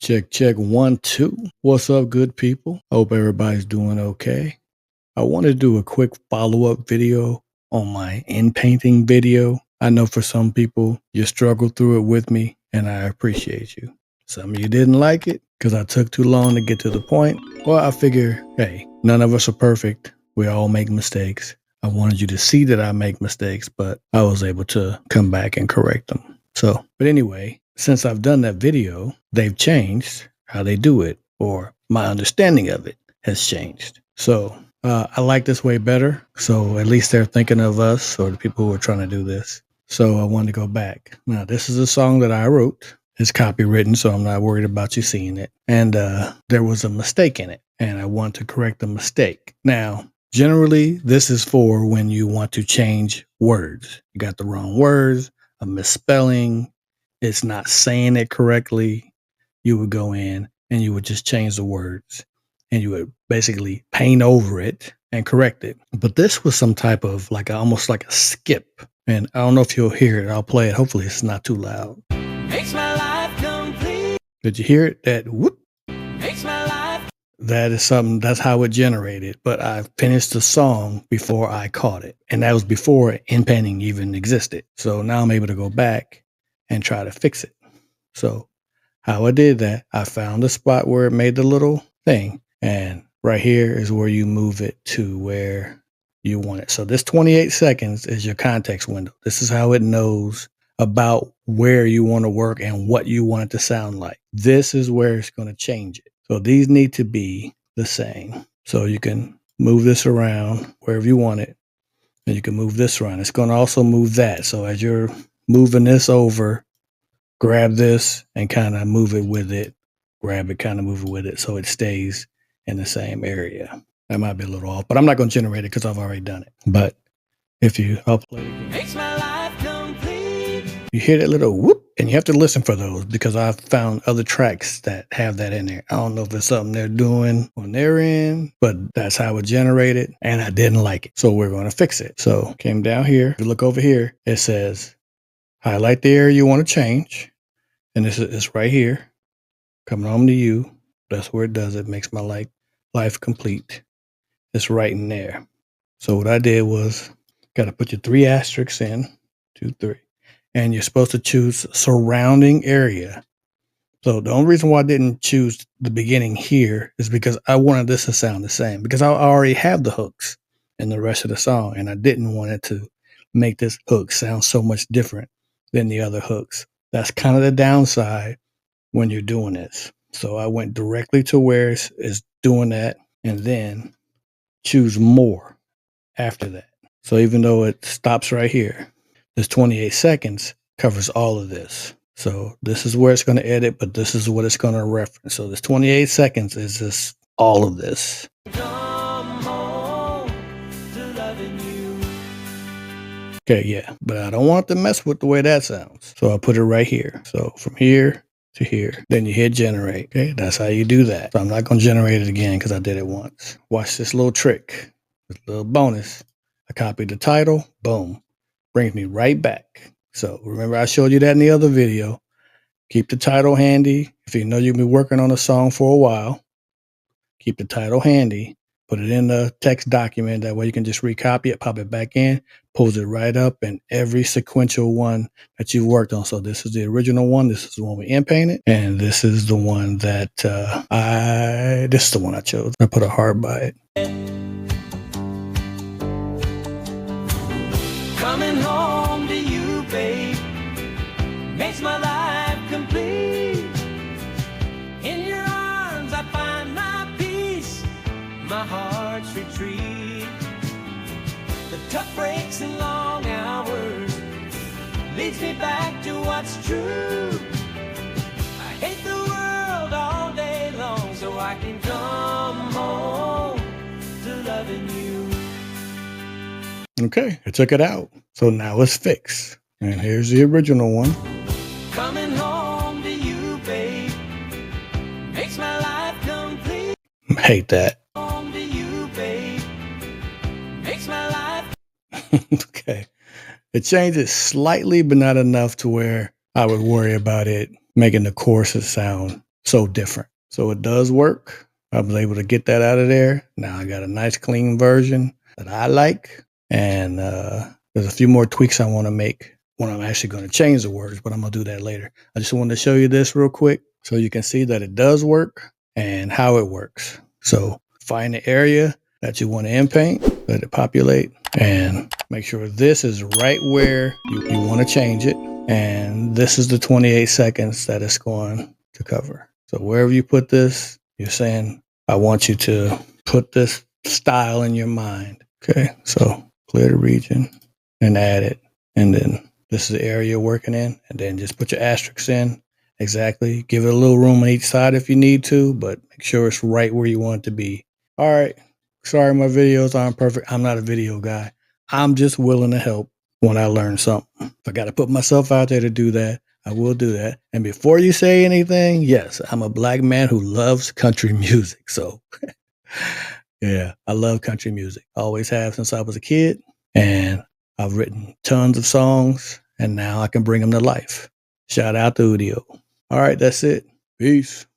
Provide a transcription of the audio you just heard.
Check, check, 1, 2. What's up, good people? Hope everybody's doing okay. I want to do a quick follow-up video on my in-painting video. I know for some people, you struggled through it with me, and I appreciate you. Some of you didn't like it because I took too long to get to the point. Well, I figure, hey, none of us are perfect. We all make mistakes. I wanted you to see that I make mistakes, but I was able to come back and correct them. But anyway, since I've done that video, they've changed how they do it, or my understanding of it has changed. I like this way better. So at least they're thinking of us or the people who are trying to do this. So I wanted to go back. Now, this is a song that I wrote. It's copywritten, so I'm not worried about you seeing it. And there was a mistake in it, and I want to correct the mistake. Now, generally, this is for when you want to change words. You got the wrong words, a misspelling, it's not saying it correctly. You would go in and you would just change the words and you would basically paint over it and correct it. But this was some type of almost like a skip. And I don't know if you'll hear it. I'll play it. Hopefully it's not too loud. Makes my life complete. Did you hear it? That whoop. Makes my life. That is something, that's how it generated. But I finished the song before I caught it. And that was before in-painting even existed. So now I'm able to go back and try to fix it. So how I did that, I found the spot where it made the little thing. And right here is where you move it to where you want it. So this 28 seconds is your context window. This is how it knows about where you want to work and what you want it to sound like. This is where it's going to change it. So these need to be the same. So you can move this around wherever you want it. And you can move this around. It's going to also move that. So as you're moving this over, grab this and kind of move it with it. Grab it, kind of move it with it so it stays in the same area. That might be a little off, but I'm not going to generate it because I've already done it. But I'll play it again. Makes my life complete. You hear that little whoop, and you have to listen for those because I've found other tracks that have that in there. I don't know if it's something they're doing on their end, but that's how it generated, and I didn't like it. So we're going to fix it. So came down here. If you look over here, it says highlight the area you want to change. And it's right here. Coming home to you. That's where it does it. Makes my life complete. It's right in there. So what I did was got to put your 3 asterisks in. 2, 3. And you're supposed to choose surrounding area. So the only reason why I didn't choose the beginning here is because I wanted this to sound the same. Because I already have the hooks in the rest of the song. And I didn't want it to make this hook sound so much different than the other hooks. That's kind of the downside when you're doing this. So I went directly to where it's doing that and then choose more after that. So even though it stops right here, this 28 seconds covers all of this. So this is where it's going to edit, but this is what it's going to reference. So this 28 seconds is just all of this. Come home to loving you. Okay, yeah, but I don't want to mess with the way that sounds. So I put it right here. So from here to here, then you hit generate. Okay, that's how you do that. So I'm not going to generate it again because I did it once. Watch this little trick, this little bonus. I copied the title, boom, brings me right back. So remember I showed you that in the other video. Keep the title handy. If you know you've been working on a song for a while, keep the title handy. Put it in the text document. That way you can just recopy it, pop it back in, pulls it right up in every sequential one that you've worked on. So this is the original one. This is the one we in-painted. And this is the one that this is the one I chose. I put a heart by it. Coming home to you, babe, makes my life complete. In your arms I find my peace, my heart's retreat. The tough breaks and long hours leads me back to what's true. I hate the world all day long so I can come home to loving you. Okay, I took it out. So now it's fixed. And here's the original one. Coming home to you, babe, makes my life complete. Hate that. Home to you, babe, makes my life. Okay. It changes slightly, but not enough to where I would worry about it making the choruses sound so different. So it does work. I was able to get that out of there. Now I got a nice clean version that I like. And there's a few more tweaks I want to make when I'm actually going to change the words, but I'm going to do that later. I just wanted to show you this real quick so you can see that it does work and how it works. So find the area that you want to inpaint, let it populate, and make sure this is right where you want to change it. And this is the 28 seconds that it's going to cover. So wherever you put this, you're saying, I want you to put this style in your mind. Okay, so clear the region and add it. And then this is the area you're working in. And then just put your asterisks in. Exactly. Give it a little room on each side if you need to, but make sure it's right where you want it to be. All right. Sorry, my videos aren't perfect. I'm not a video guy. I'm just willing to help when I learn something. If I got to put myself out there to do that, I will do that. And before you say anything, yes, I'm a black man who loves country music. So, yeah, I love country music. I always have since I was a kid. And I've written tons of songs, and now I can bring them to life. Shout out to UDIO. All right, that's it. Peace.